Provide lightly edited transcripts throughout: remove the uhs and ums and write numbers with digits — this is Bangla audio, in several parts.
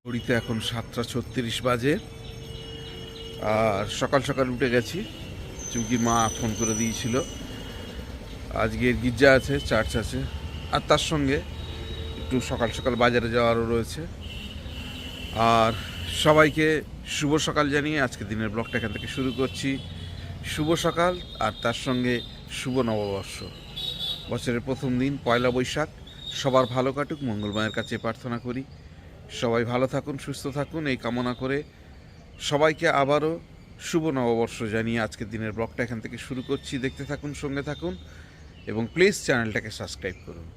ঘড়িতে এখন 7:36 বাজে। আর সকাল সকাল উঠে গেছি। চুমকির মা ফোন করে দিয়েছিল, আজকের গির্জা আছে, চার্চ আছে, আর তার সঙ্গে একটু সকাল সকাল বাজারে যাওয়ারও রয়েছে। আর সবাইকে শুভ সকাল জানিয়ে আজকে দিনের ব্লগটা এখান থেকে শুরু করছি। শুভ সকাল, আর তার সঙ্গে শুভ নববর্ষ। বছরের প্রথম দিন পয়লা বৈশাখ, সবার ভালো কাটুক, মঙ্গলমায়ের কাছে প্রার্থনা করি সবাই ভালো থাকুন, সুস্থ থাকুন, এই কামনা করে সবাইকে আবারও শুভ নববর্ষ জানিয়ে আজকের দিনের ব্লগটা এখান থেকে শুরু করছি। দেখতে থাকুন, সঙ্গে থাকুন এবং প্লিজ চ্যানেলটাকে সাবস্ক্রাইব করুন।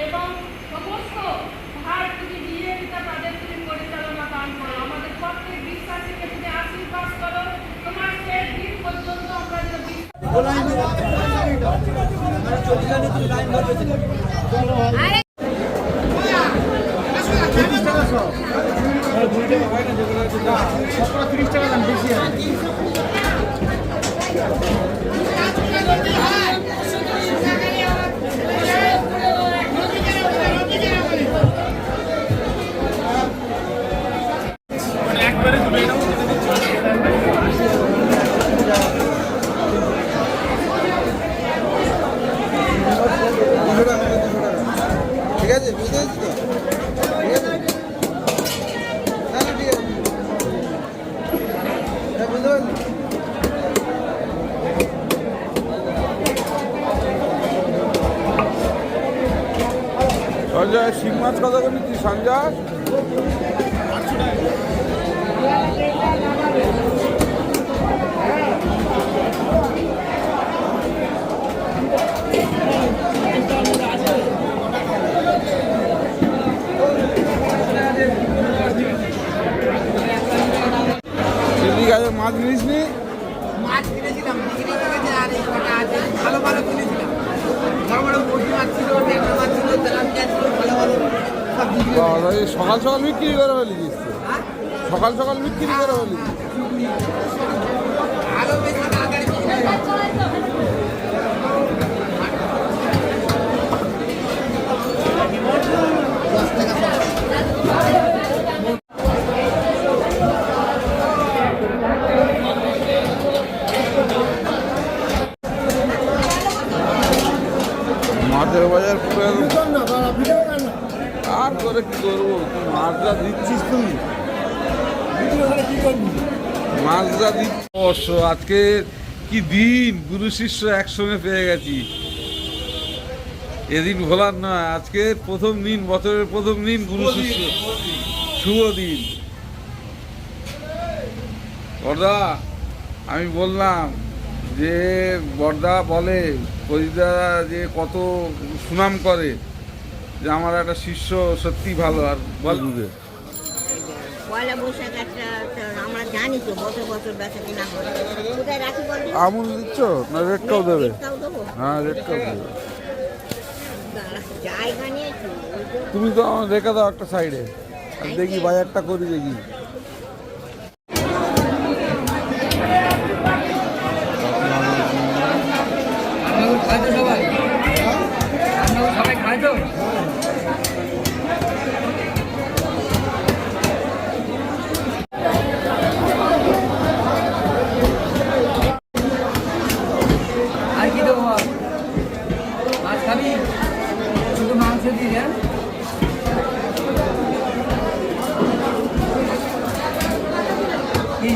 এবং সমস্ত ভার তুমি দিয়ে পিতা তাদের তুমি পরিচালনা দান করো। আমাদের প্রত্যেক বিশ্বাসীকে তুমি আশীর্বাদ করো। তোমার শেষ দিন পর্যন্ত আমরা যেন ঠিক আছে, বুঝতে পেরেছি তো, ঠিক আছে, তাহলে ঠিক আছে, হ্যাঁ বুঝতে পারলি। সঞ্জয়, শিং মাছ কত করে কি সঞ্জয়? মাছ নিস নি? মাছ কিনেছিলাম, বিক্রি হয়ে গেছে, আর এই কটা আছে, ভালো ভালো কিনেছিলাম, বড় বড় পুঁটি মাছ ছিল, ট্যাংরা মাছ ছিল, তেলাপিয়া ছিল, ভালো ভালো সব বিক্রি হয়ে গেছে। সকাল সকাল বিক্রি করে ফেলি, সকাল সকাল বিক্রি করে ফেলি। আরো বেশি তাড়াতাড়ি বিক্রি হয়ে গেছে। মাছের বাজার পুরো আর করে কি করবো? মাছটা দিচ্ছিস তুমি, মাছটা দিচ্ছি। অবশ্য আজকে কি দিন, গুরু শিষ্য একসঙ্গে পেয়ে গেছি। এদিন ভোলার নয়, আজকে প্রথম দিন, বছরের প্রথম দিন, গুরু শিষ্য শুভ দিন। বর্দা, আমি বললাম যে বর্দা বলে কবিতা যে কত সুনাম করে, যে আমার একটা শিষ্য সত্যি ভালো। আর বল বুঝে পয়লা বৈশাখ একটা আমরা জানি তো বছর বছর বেচা কিনা করে। কোথায় রাখি বলবি? আমুল দিচ্ছ না রেটটাও দেবে? রেটটাও দেবো। হ্যাঁ, রেটটাও দেবে। জায়গা নিয়েছি। তুমি তো আমার রেখে দাও একটা সাইডে, আর দেখি বাজারটা করি, দেখি। সবাই খায় তো। আর কি দেবো? মাছ খাবি? শুধু মাংস দিয়ে দেন। কি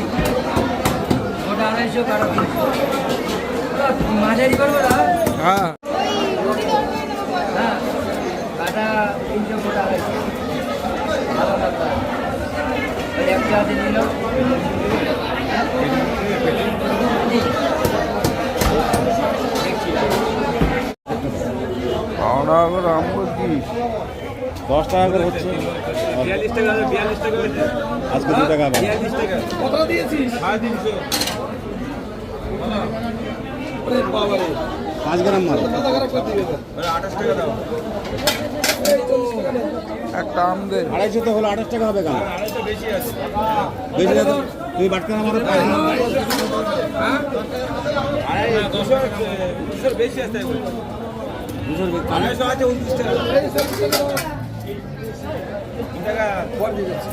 ওটা 250 কাটা মাঝারি করবো না? হ্যাঁ, হ্যাঁ কাটা 300 টাকা ভালো লাগবে। আমরা আবার আম বলছি 10 টাকা করে হচ্ছে 42 টাকা 42 টাকা হয়েছে আজকে 2 টাকা আবার 42 টাকা কত দিয়েছিস? 350 5 গ্রাম মাল 28 টাকা দাও একটা আম দে। 250 তো হলো 28 টাকা হবে কেন? আড়াইশো বেশি আছে বেশি না তো তুই বাটকা আমার পাই না। আড়াই 200 বেশি আছে আড়াইশো আছে 29 টাকা 2 টাকা কম দিয়ে যাচ্ছে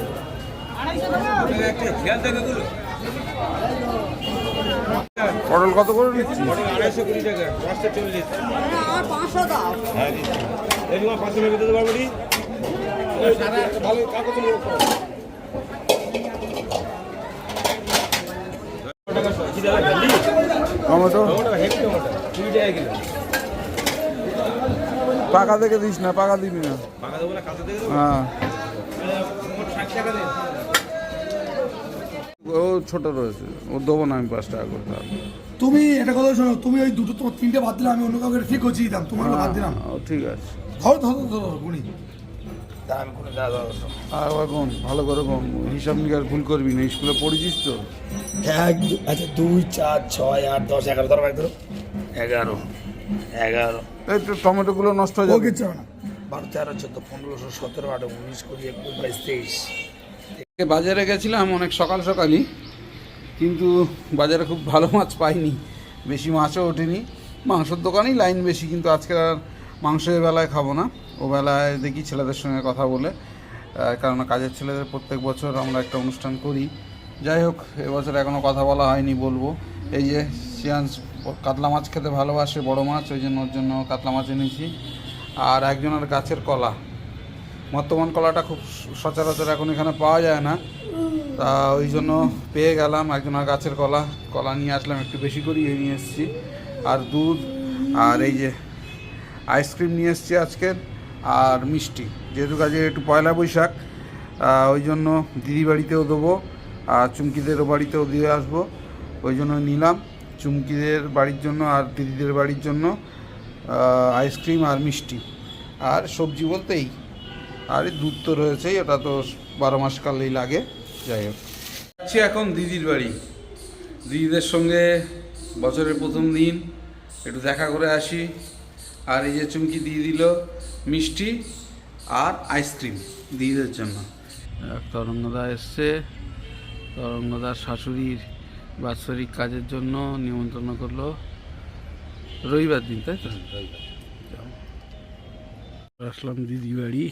2 টাকা একটা খেয়াল থাকে গুলো পটল কত করে নিচ্ছি? 220 টাকা 540 আর 500 দাও। হ্যাঁ দিচ্ছি এই তোমার 500 টাকা দিতে পারবো নি সারা ভালো কাগজ নিয়ে টাকা কি দাদা ভেন্ডি টমেটো টমেটো হেভি টমেটো 20 টাকা কিলো পাকা দেখে দিস না, পাকা দিবি না। বাঁকা দেবো না কাঁচা দেবো হ্যাঁ, মোট 60 টাকা দেন ও ছোট রয়েছে, ও দেবো না আমি 5 টাকা করে তাহলে। তুমি এটা কথা শোনো, তুমি ওই দুটো তোমার 3টে বাদ দিলে আমি অন্য কাউকে ঠিক করছি দিতাম, তোমার বাদ দিলাম। ও ঠিক আছে। ধরো ধরো ধরো গুণি দাম করে দাদা আর এখন ভালো করে কম হিসাব নিকাশ ভুল করবি না, স্কুলে পড়েছিস তো। 1 আচ্ছা 2 4 6 8 10 11 ধরো ভাই ধরো 11 এই তো টমেটোগুলো নষ্ট হয়ে ও যাবে। কিচ্ছু হবে না। 12 13 14 15 16 17 18 19 20 21 22 23 বাজারে গেছিলাম অনেক সকাল সকালই, কিন্তু বাজারে খুব ভালো মাছ পাইনি, বেশি মাছও ওঠেনি। মাংসের দোকানেই লাইন বেশি, কিন্তু আজকে আর মাংসের বেলায় খাবো না, ও বেলায় দেখি ছেলেদের সঙ্গে কথা বলে, কারণ কাজের ছেলেদের প্রত্যেক বছর আমরা একটা অনুষ্ঠান করি। যাই হোক, এবছর এখনও কথা বলা হয়নি, বলবো। এই যে সিয়ান্স কাতলা মাছ খেতে ভালোবাসে, বড় মাছ, ওই জন্য ওর জন্য কাতলা মাছ এনেছি। আর একজনের গাছের কলা, বর্তমান কলাটা খুব সচরাচর এখন এখানে পাওয়া যায় না, তা ওই জন্য পেয়ে গেলাম একজনের গাছের কলা নিয়ে আসলাম, একটু বেশি করেই নিয়ে এসেছি। আর দুধ, আর এই যে আইসক্রিম নিয়ে এসেছি আজকের, আর মিষ্টি, যেহেতু কাজে একটু পয়লা বৈশাখ, ওই জন্য দিদি বাড়িতেও দেবো, আর চুমকিদেরও বাড়িতেও দিয়ে আসবো, ওই জন্য নিলাম চুমকিদের বাড়ির জন্য আর দিদিদের বাড়ির জন্য আইসক্রিম আর মিষ্টি, আর সবজি বলতেই আর দুধ তো রয়েছেই, ওটা তো 12 মাস কালেই লাগে। যাই হোক, যাচ্ছি এখন দিদির বাড়ি, দিদিদের সঙ্গে বছরের প্রথম দিন একটু দেখা করে আসি। আর এই যে চুমকি দিয়ে দিল মিষ্টি আর আইসক্রিম দিদিদের জন্য। তরঙ্গদা এসছে, তরঙ্গদার শাশুড়ির বাৎসরিক কাজের জন্য নিমন্ত্রণ করলো, রবিবার দিন, তাই তো? আসলাম দিদি বাড়ি।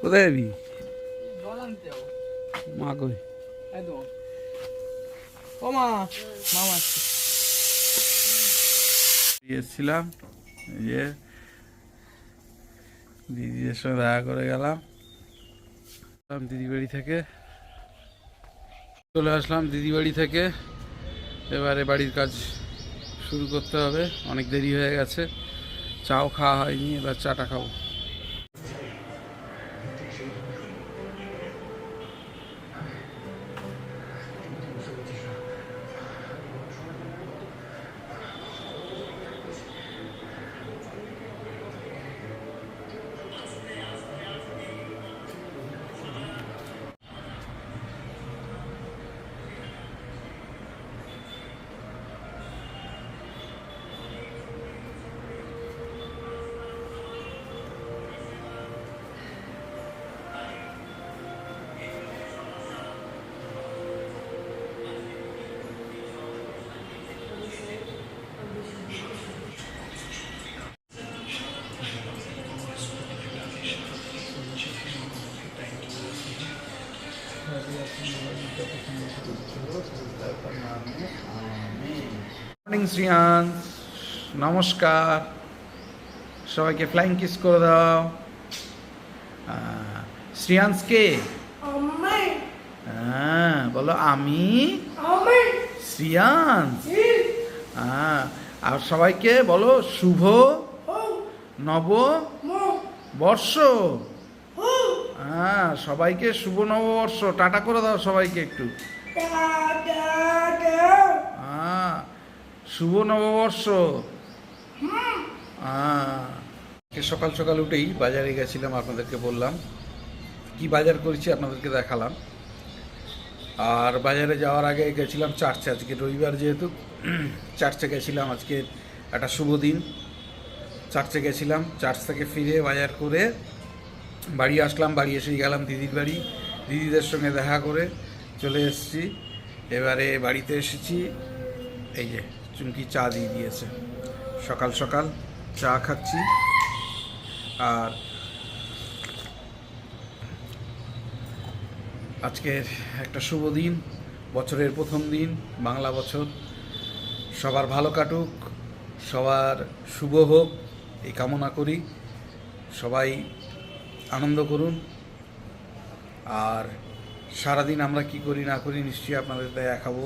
কোথায় যাবি? মা কই? ও মা, মামা আসছে। এসেছিলাম, এই যে দিদিদের সঙ্গে দেখা করে গেলাম দিদি বাড়ি থেকে, চলে আসলাম দিদি বাড়ি থেকে। এবারে বাড়ির কাজ শুরু করতে হবে, অনেক দেরি হয়ে গেছে, চাও খাওয়া হয়নি, এবার চাটা খাবো। মর্নিং শ্রিয়াংশ, নমস্কার, সবাইকে ফ্লাইং কিস করে দাও। শ্রিয়াংশ কে? হ্যাঁ বলো, আমি শ্রিয়াংশ। হ্যাঁ, আর সবাইকে বলো শুভ নব বর্ষ। হ্যাঁ, সবাইকে শুভ নববর্ষ, টাটা করে দাও সবাইকে একটু। হ্যাঁ, শুভ নববর্ষ। হ্যাঁ, সকাল সকাল উঠেই বাজারে গেছিলাম, আপনাদেরকে বললাম কি বাজার করেছি আপনাদেরকে দেখালাম। আর বাজারে যাওয়ার আগে গেছিলাম চার্চে, আজকে রবিবার যেহেতু চার্চে গেছিলাম, আজকে একটা শুভ দিন। চার্চে গেছিলাম, চার্চ থেকে ফিরে বাজার করে বাড়ি আসলাম। বাড়ি এসেই গেলাম দিদির বাড়ি, দিদিদের সঙ্গে দেখা করে চলে এসেছি। এবারে বাড়িতে এসেছি, এই যে চুমকি চা দিয়ে দিয়েছে, সকাল সকাল চা খাচ্ছি। আর আজকের একটা শুভ দিন, বছরের প্রথম দিন, বাংলা বছর। সবার ভালো কাটুক, সবার শুভ হোক এই কামনা করি। সবাই আনন্দ করুন। আর সারাদিন আমরা কি করি না করি নিশ্চয়ই আপনাদের দেখাবো।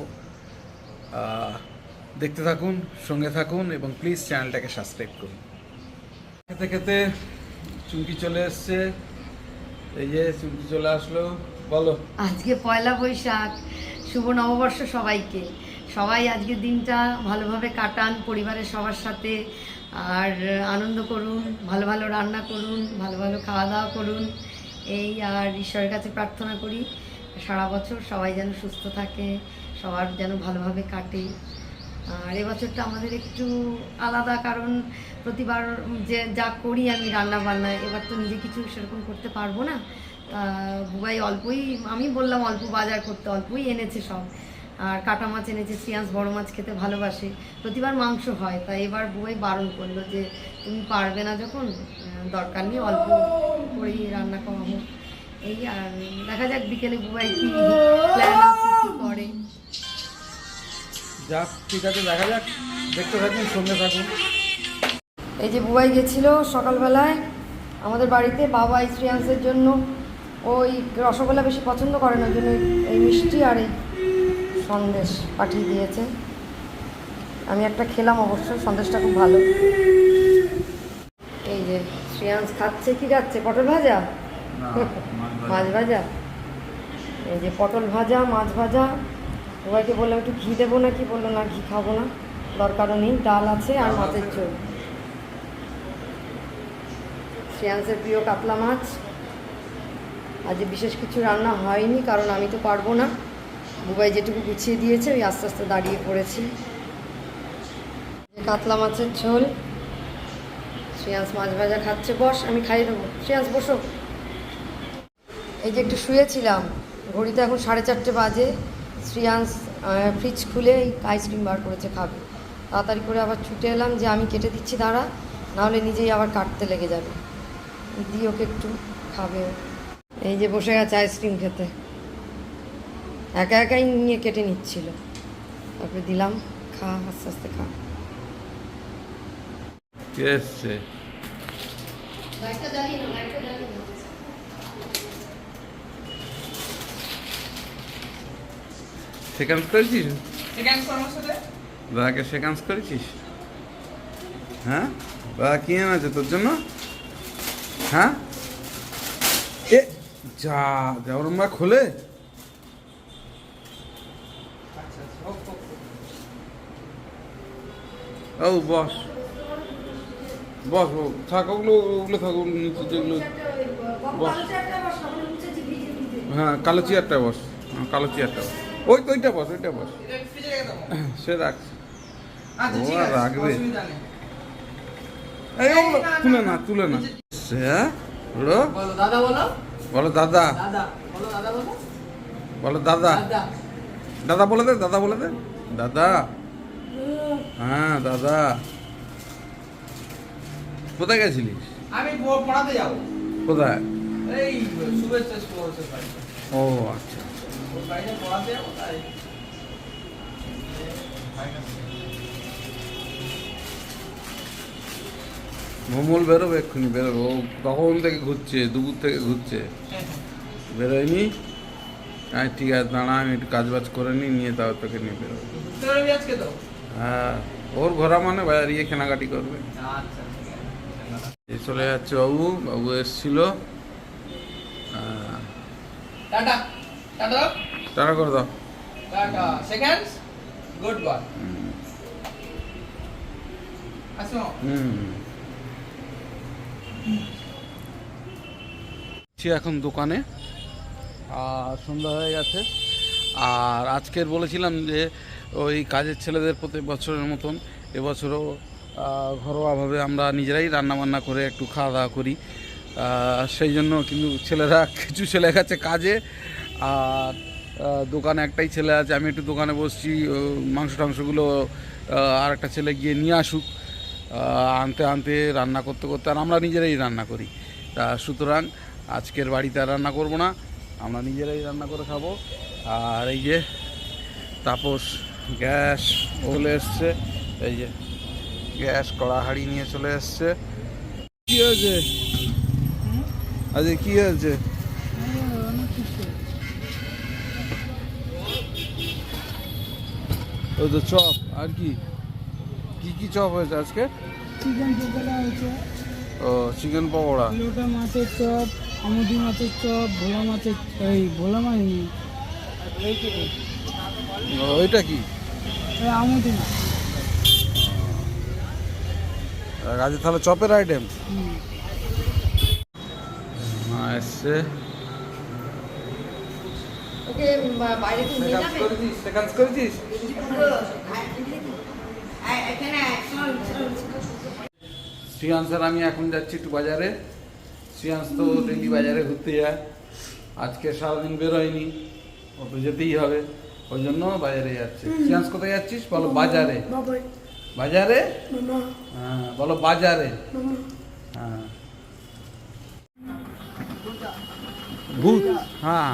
দেখতে থাকুন, সঙ্গে থাকুন এবং প্লিজ চ্যানেলটাকে সাবস্ক্রাইব করুন। খেতে খেতে চুমকি চলে এসছে, এই যে চুমকি চলে আসলো। বলো। আজকে পয়লা বৈশাখ, শুভ নববর্ষ সবাইকে। সবাই আজকের দিনটা ভালোভাবে কাটান পরিবারের সবার সাথে, আর আনন্দ করুন, ভালো ভালো রান্না করুন, ভালো ভালো খাওয়া দাওয়া করুন। এই আর ঈশ্বরের কাছে প্রার্থনা করি সারা বছর সবাই যেন সুস্থ থাকে, সবার যেন ভালোভাবে কাটে। আর এবছরটা আমাদের একটু আলাদা, কারণ প্রতিবার যে যা করি আমি রান্না বান্না, এবার তো নিজে কিছু সেরকম করতে পারবো না। বুবাই অল্পই, আমি বললাম অল্প বাজার করতে, অল্পই এনেছে সব। আর কাটা মাছ এনেছে, শ্রিয়াংশ বড় মাছ খেতে ভালোবাসে, প্রতিবার মাংস হয়, তাই এবার বুবাই বারণ করলো যে তুমি পারবে না যখন, দরকার নেই অল্প করেই রান্না করা হোক। এই আর দেখা যাক বিকেলে বুবাই কি প্ল্যান আছে, কি করে। যাক, ঠিক আছে, দেখা যাক, দেখতে থাকুন, সঙ্গে থাকুন। এই যে বুবাই গেছিল সকালবেলায় আমাদের বাড়িতে বাবা শ্রিয়াংশের জন্য, ওই রসগোল্লা বেশি পছন্দ করে না, ওই জন্য এই মিষ্টি আর এই সন্দেশ পাঠিয়ে দিয়েছে। আমি একটা খেলাম, অবশ্যই সন্দেশটা খুব ভালো। এই যে শ্রিয়াংশ খাচ্ছে, কি খাচ্ছে? পটল ভাজা, মাছ ভাজা। এই যে পটল ভাজা, মাছ ভাজা। সবাইকে বললাম একটু ঘি দেবো না, কি বললো না, ঘি খাবো না, দরকারও নেই, ডাল আছে আর মাছের ঝোল। শ্রেয়াংসের প্রিয় কাতলা মাছ। আজ বিশেষ কিছু রান্না হয়নি, কারণ আমি তো পারবো না। বুবাই যেটুকু গুছিয়ে দিয়েছে ওই আস্তে আস্তে দাঁড়িয়ে পড়েছি। কাতলা মাছের ঝোল, শ্রেয়াংস মাছ ভাজা খাচ্ছে। বস, আমি খাইয়ে দেবো। শ্রেয়াংস বসো। এই যে একটু শুয়েছিলাম, ঘড়িতে এখন 4:30 বাজে। শ্রেয়াংস ফ্রিজ খুলে আইসক্রিম বার করেছে, খাবে। তাড়াতাড়ি করে আবার ছুটে এলাম যে আমি কেটে দিচ্ছি, দাঁড়া, নাহলে নিজেই আবার কাটতে লেগে যাবে। দিয়ে ওকে একটু খাবে। এই যে বসে গেছে আইসক্রিম খেতে, একা একাই নিয়ে কেটে নিচ্ছিল, তারপরে দিলাম, খা, আস্তে আস্তে খা। কে এসছে? সেকেন্ড করেছিস? দাদাকে সেকেন্ড করেছিস? হ্যাঁ, দাদা কি এনেছে তোর জন্য? হ্যাঁ, এ যা যা, ওরম খোলে। ও বস বস, থাক, ওগুলো ওগুলো থাক, ওগুলো নিচে যেগুলো। বস, হ্যাঁ, কালো চেয়ারটা বস, কালো চেয়ারটা বস, ওইটা বস, ওইটা বস, সে রাখছে, ও আর রাখবে। এই ওগুলো তুলে না, তুলে না। হ্যাঁ, বলো দাদা, বলো দাদা, বলো দাদা, দাদা বলে দে, দাদা বলে দে, দাদা। হ্যাঁ দাদা। কোথায় গেছিলিস? আমি পড়াতে যাবো। কোথায়? এই শুভেচ্ছা শুভেচ্ছা। ও আচ্ছা, পড়াতে যাবো তাই। মোমল বেরোবে এক্ষুনি, বেরোবে। ও কখন থেকে ঘুরছে, দুপুর থেকে ঘুরছে, বেরোয়নি। হ্যাঁ ঠিক আছে, দাঁড়া, আমি একটু কাজ বাজ করে নিয়ে তাও তোকে নিয়ে বেরোবো। আজকে তো হ্যাঁ, ওর ঘোরা মানে বাজারিয়ে কেনাকাটি করবে। আচ্ছা, এই চলে যাচ্ছে বাবু, বাবু এসছিল। টাটা টাটা টাটা করে দাও। টাটা সেকেন্ডস গুড বয় আসো এখন দোকানে আর সন্ধ্যা হয়ে গেছে। আর আজকের বলেছিলাম যে ওই কাজের ছেলেদের প্রতি বছরের মতন এবছরও ঘরোয়াভাবে আমরা নিজেরাই রান্নাবান্না করে একটু খাওয়া দাওয়া করি। সেই জন্য কিন্তু ছেলেরা কিছু ছেলে গেছে কাজে, আর দোকানে একটাই ছেলে আছে। আমি একটু দোকানে বসছি, মাংস টাংসগুলো আর একটা ছেলে গিয়ে নিয়ে আসুক, আনতে আনতে রান্না করতে করতে, আর আমরা নিজেরাই রান্না করি। তা সুতরাং আজকের বাড়িতে আর রান্না করব না, আমরা নিজেরাই রান্না করে খাবো। আর এই যে তাপস গ্যাস চলে এসছে, এই যে গ্যাস কড়া হাঁড়ি নিয়ে চলে এসছে। কি হয়েছে আজকে, কি হয়েছে? ওই তো চপ, আর কি কি কি চপ হয়েছে আজকে? চিকেন পকোড়া হয়েছে, ও চিকেন পকোড়া, লোটা মাছের চপ, আমুদি মাছের চপ, ভোলা মাছের ভোলা মাছ নেই, ওইটা কি? আমুদি মাছ। আজ তাহলে চপের আইটেম এসছে। ওকে বাইরে কি নিয়ে যাবে? করেছিস? শ্রিয়াংশ আর আমি এখন যাচ্ছি একটু বাজারে। শ্রিয়াংশ তো ডেলি বাজারে ঘুরতে যায়, আজকে সারাদিন বেরোয়নি, ও তো যেতেই হবে, ওই জন্য বাজারে যাচ্ছে। শ্রিয়াংশ কোথায় যাচ্ছিস বলো? বাজারে। বাজারে? হ্যাঁ বলো বাজারে। হ্যাঁ ভূত, হ্যাঁ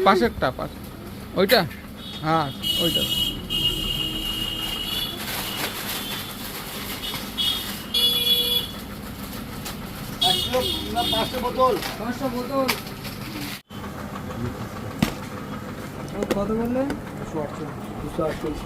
পাশেরটা, পাশে ওইটা, হ্যাঁ ওইটা। কত বললে? 248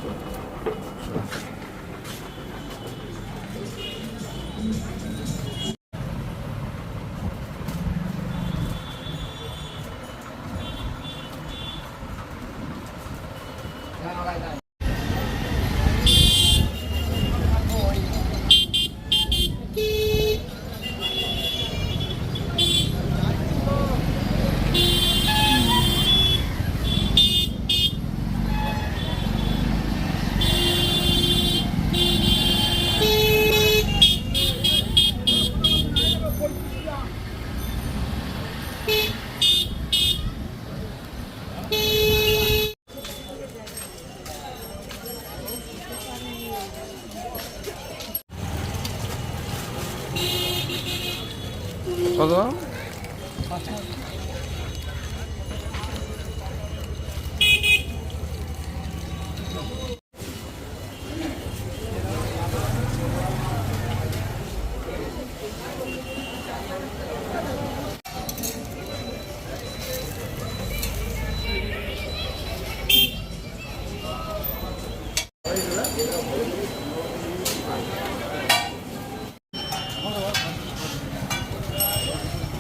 কত?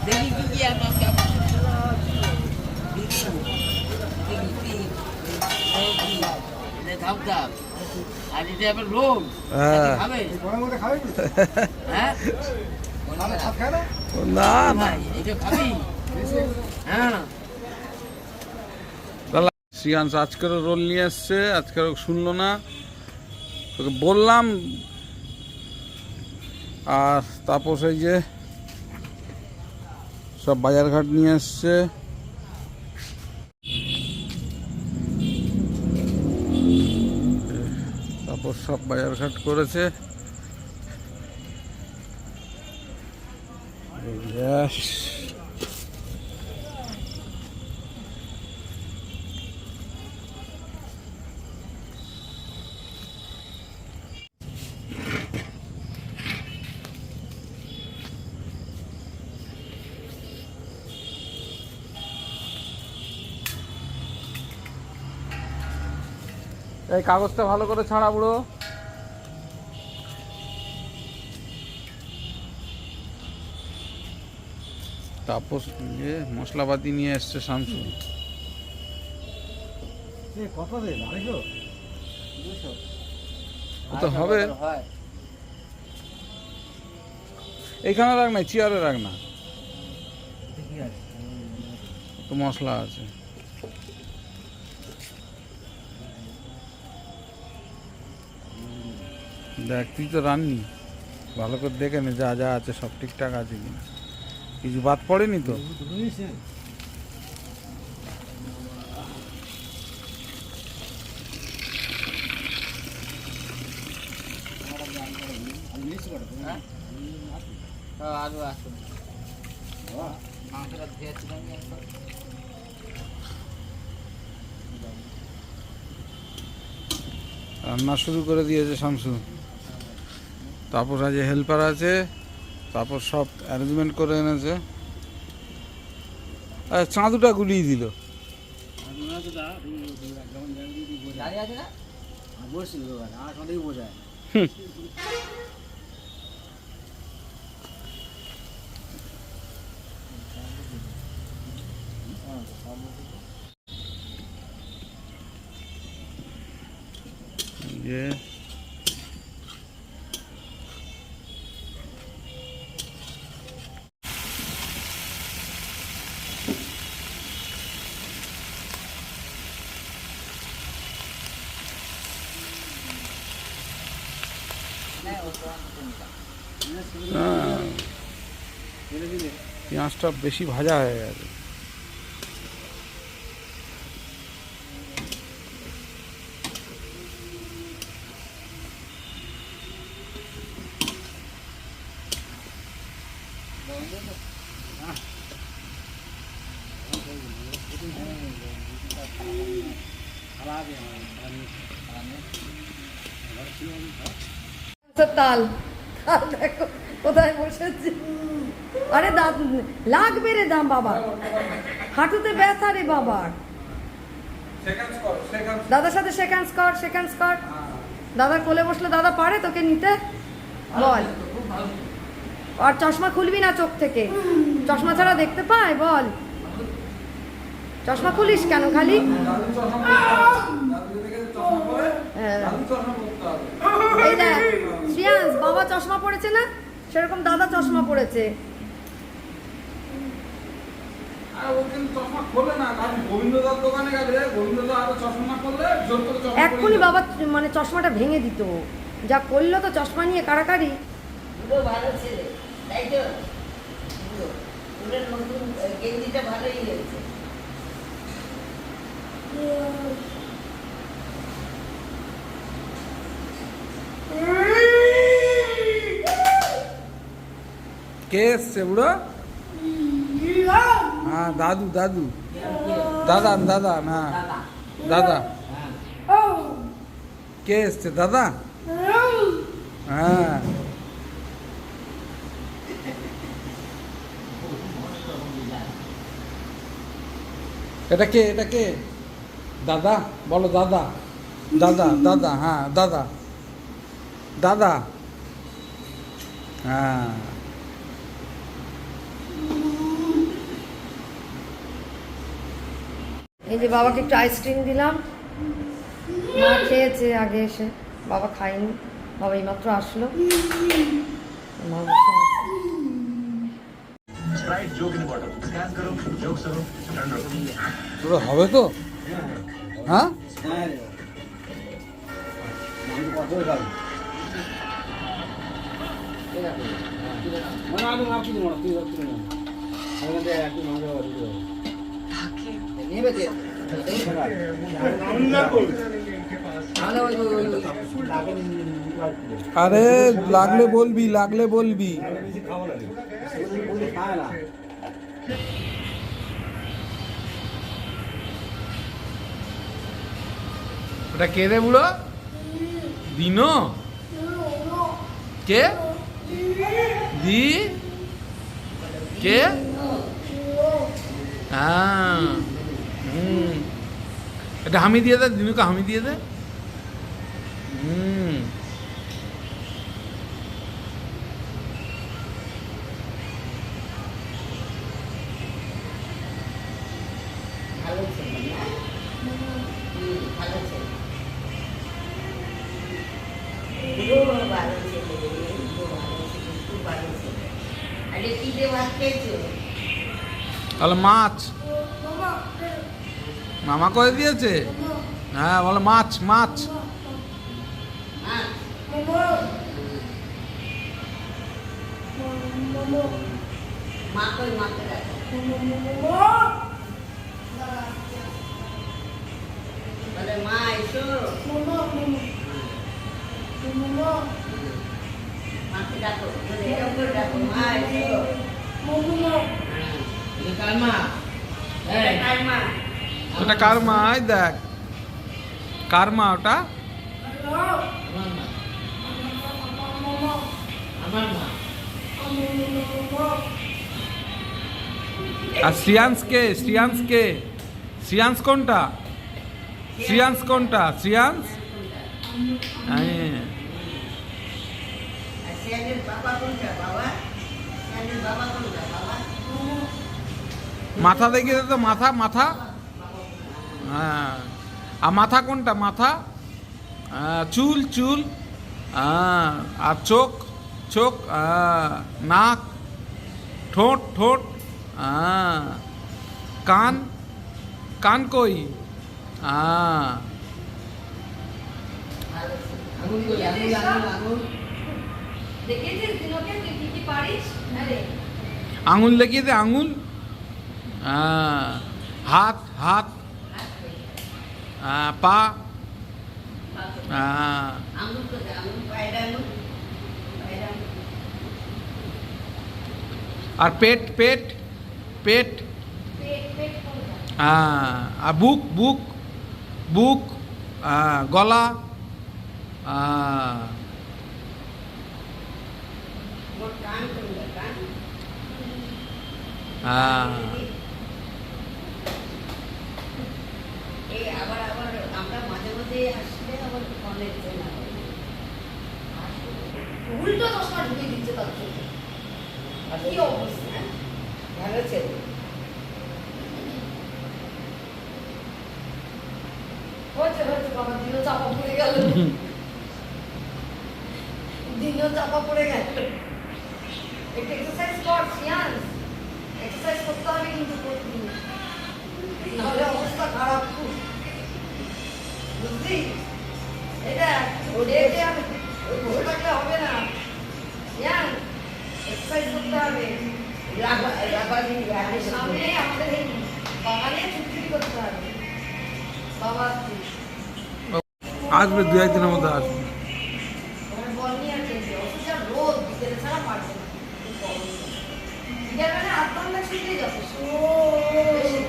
দেখি কি কি আছে আর এটা আবার রোগ খাবে হ্যাঁ না না, এটা খাবি হ্যাঁ। শ্রিয়াংশ আজকেরও রোল নিয়ে এসছে, আজকেরও শুনলো না, তোকে বললাম। আর তাপস এই যে সব বাজারঘাট নিয়ে এসছে। তাপস সব বাজারঘাট করেছে। Yes. এই কাগজটা ভালো করে ছাড়া বুড়ো। তাপস যে মশলাপাতি নিয়ে এসছে শামসু। কত দেন 250? ও তো হবে। এইখানে রাখ না, চেয়ারে রাখ না, তো মশলা আছে। দেখ তুই তো রান্নি, ভালো করে দেখে নে যা যা আছে সব ঠিকঠাক আছে কিনা, কিছু বাদ পড়েনি তো। আলু আসতো মাংসটা ধুয়েছিলাম রান্না শুরু করে দিয়েছে শামসু। তারপর আজ হেল্পার আছে, তারপর সব অ্যারেঞ্জমেন্ট করে এনেছে। আর চাঁদুটা গুলিয়ে দিল। দাঁড়িয়ে আছে না বসছিল আমার সঙ্গেই বোঝায় ये পেঁয়াজটা বেশি ভাজা হয়ে গেছে। তাল তাল দেখো কোথায় বসেছি। আরে লাগবে রে দাম বাবা, হাঁটুতে ব্যথা রে বাবার। দাদার সাথে সেকেন্ডস কর। দাদা কোলে বসলে দাদা পারে তোকে নিতে? বল। আর চশমা খুলবি না চোখ থেকে, চশমা ছাড়া দেখতে পায়? বল। চশমা খুলিস কেন খালি? এই দেখ শ্রিয়াংশ, বাবা চশমা পড়েছে না, সেরকম দাদা চশমা পড়েছে। এক্ষুনি বাবা মানে চশমাটা ভেঙে দিত, যা করলো তো চশমা নিয়ে কাড়াকাড়ি। ভালো ছেলে তাই তো, নতুন গেঞ্জিটা ভালোই হয়েছে। কে এসছে বুড়ো? হ্যাঁ দাদু দাদা না দাদা। কে এসছে? দাদা। হ্যাঁ এটা কে? দাদা বলো, দাদা। হ্যাঁ দাদা হ্যাঁ। এই যে বাবাকে একটু আইসক্রিম দিলাম, মা খেয়েছে আগে এসে, বাবা খায়নি, বাবা এইমাত্র আসলো। মা বসে আছে। পুরো হবে তো? হ্যাঁ আরে লাগলে বলবি। ওটা কে রে বুড়ো? দিনো? কে? দি কে? হ্যাঁ এটা হামি দিয়ে দে, দিনুকে হামি দিয়ে দে। ভালো ছেলে না? ভালো ছেলে। খুব ভালো ছেলে রে, খুব ভালো ছেলে, খুব ভালো ছেলে। আরে কি দিয়ে ভাত খেয়েছো? তাহলে মাছ মামা করে দিয়েছে। হ্যাঁ বলো মাছ মাছ। হ্যাঁ মা কই মাকে রাখো। বলে মা এসো। মাকে ডাকো, বলে এরকম করে ডাকো, মা এসো। এটা কার মা? এই, কার মা? ওটা কার মা? এই দেখ কার মা ওটা? আমার মা। আমার মা। আর শ্রিয়াংশ কে? শ্রিয়াংশ কে? শ্রিয়াংশ কোনটা? শ্রিয়াংশ কোনটা? শ্রিয়াংশ হ্যাঁ। আর শিয়ালের বাবা কোনটা বাবা? শিয়ালের বাবা কোনটা বাবা? মাথা দেখিয়ে দে তো, মাথা মাথা। হ্যাঁ আর মাথা কোনটা? মাথা চুল চুল। হ্যাঁ আর চোখ চোখ, নাক, ঠোঁট ঠোঁট, কান কান কই? আঙুল কই? আঙুল আঙুল আঙুল। দেখেছিস দিনকে তুই কি কি পারিস? আরে আঙুল দেখিয়ে দে, আঙুল। হাত হাত, পা। আঙুল কোথায়? আঙুল পায়ের আঙুল, পায়ের আঙুল। আর পেট পেট পেট। পেট পেট কোনটা? আর বুক বুক বুক, গলা। মোর কান কোনটা? কান। এই আবার আবার আমরা মাঝে মাঝে আসলে আবার ফোনের জন্য উল্টো চশমা ঢুকিয়ে দিচ্ছে তার চোখে। কি অবস্থা? ভালো ছেলে। হয়েছে হয়েছে বাবা, দিনও চাপা পড়ে গেল। দিনও চাপা পড়ে গেল। একটু এক্সারসাইজ কর শিয়ান, এক্সারসাইজ করতে হবে কিন্তু প্রতিদিন, নাহলে অবস্থা খারাপ খুব, বুঝলি? এটা ওদেরকে আমি বসে থাকলে হবে না শিয়ান, এক্সারসাইজ করতে হবে। সামনে আমাদের এই বাগানে ছুটি করতে হবে। বাবা আসবে দু একদিনের মধ্যে আসবে। তোমার বল নিয়ে আছে, অথচ রোদ বিকেলে ছাড়া পারবে না। বিকেলবেলা 8 ঘন্টা ছুটি যথেষ্ট, বেশি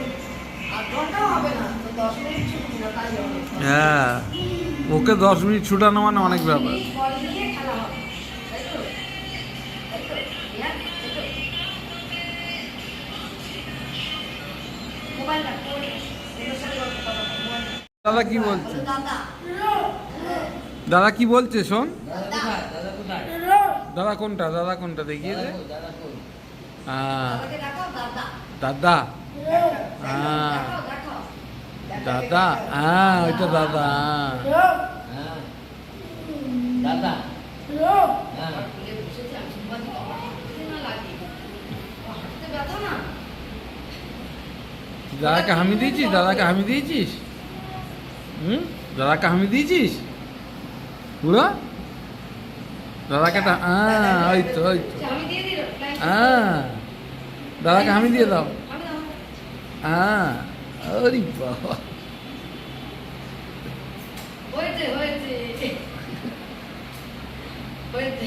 8 ঘন্টাও হবে না, তো 10 মিনিট ছুটি না তাই হবে। হ্যাঁ ওকে 10 মিনিট ছুটানো মানে অনেক ব্যাপার। বল নিয়ে খেলা হবে, তাই তো? তাই তো? হ্যাঁ, তাই তো? মোবাইল রাখ, ওদের সাথে গল্প করো, মোবাইল রাখ। দাদা কি বলছে? দাদা দাদা কি বলছে শোন? দাদা কোথায়? দাদা কোথায়? দাদা কোনটা? দাদা কোনটা দেখিয়ে দে। দাদা কই? দাদাকে ডাকাও, দাদা দাদা। দেখাও দেখাও। দাদা ওইটা দাদা। হ্যাঁ। দাদা। হ্যাঁ। তুলে বসেছে, আমি সম্পাদি বাবা হাঁটতে না লাগে, হাঁটতে ব্যথা না। দাদাকে হামি দিয়েছিস? দাদাকে হামি দিয়েছিস? দাদাকে হামি দিয়েছিস পুরো? দাদাকে ওই তো ওই তো। আমি দিয়ে দিল, দাদাকে হামি দিয়ে দাও। আমি দাও। আরে বাবা, হয়েছে হয়েছে হয়েছে।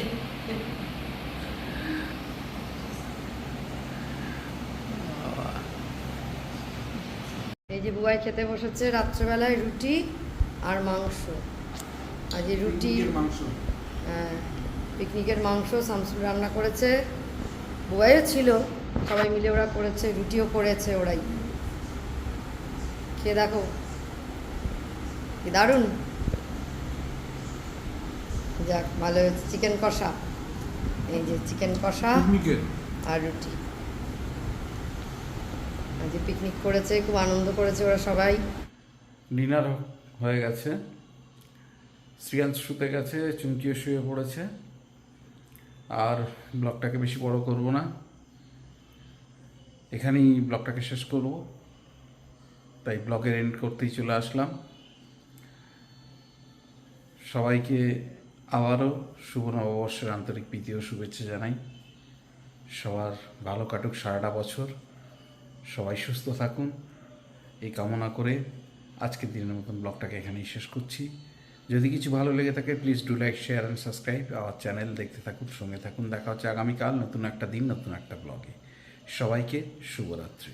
এই যে বুয়াই খেতে বসেছে রাত্রেবেলায় রুটি আর মাংস। আজ এই রুটি মাংস, পিকনিকের মাংস শামসুল রান্না করেছে, বুয়াইও ছিল, সবাই মিলে ওরা করেছে, রুটিও করেছে ওরাই। খেয়ে দেখো কি দারুণ, যাক ভালো হয়েছে। চিকেন কষা, এই যে চিকেন কষা পিকনিকের আর রুটি। আজকে পিকনিক করেছে, খুব আনন্দ করেছে ওরা সবাই। ডিনার হয়ে গেছে, শ্রিয়াংশ শুতে গেছে, চুমকিও শুয়ে পড়েছে। আর ব্লগটাকে বেশি বড় করব না, এখানেই ব্লগটাকে শেষ করব। তাই ব্লগের এন্ড করতেই চলে আসলাম। সবাইকে আবারও শুভ নববর্ষের আন্তরিক প্রীতি ও শুভেচ্ছা জানাই। সবার ভালো কাটুক সারাটা বছর, সবাই সুস্থ থাকুন এই কামনা করে আজকের দিনের মতন ব্লগটাকে এখানেই শেষ করছি। যদি কিছু ভালো লেগে থাকে please do like, share and subscribe our channel. দেখতে থাকুন, সঙ্গে থাকুন। দেখা হচ্ছে আগামীকাল নতুন একটা দিন, নতুন একটা ব্লগে। সবাইকে শুভরাত্রি।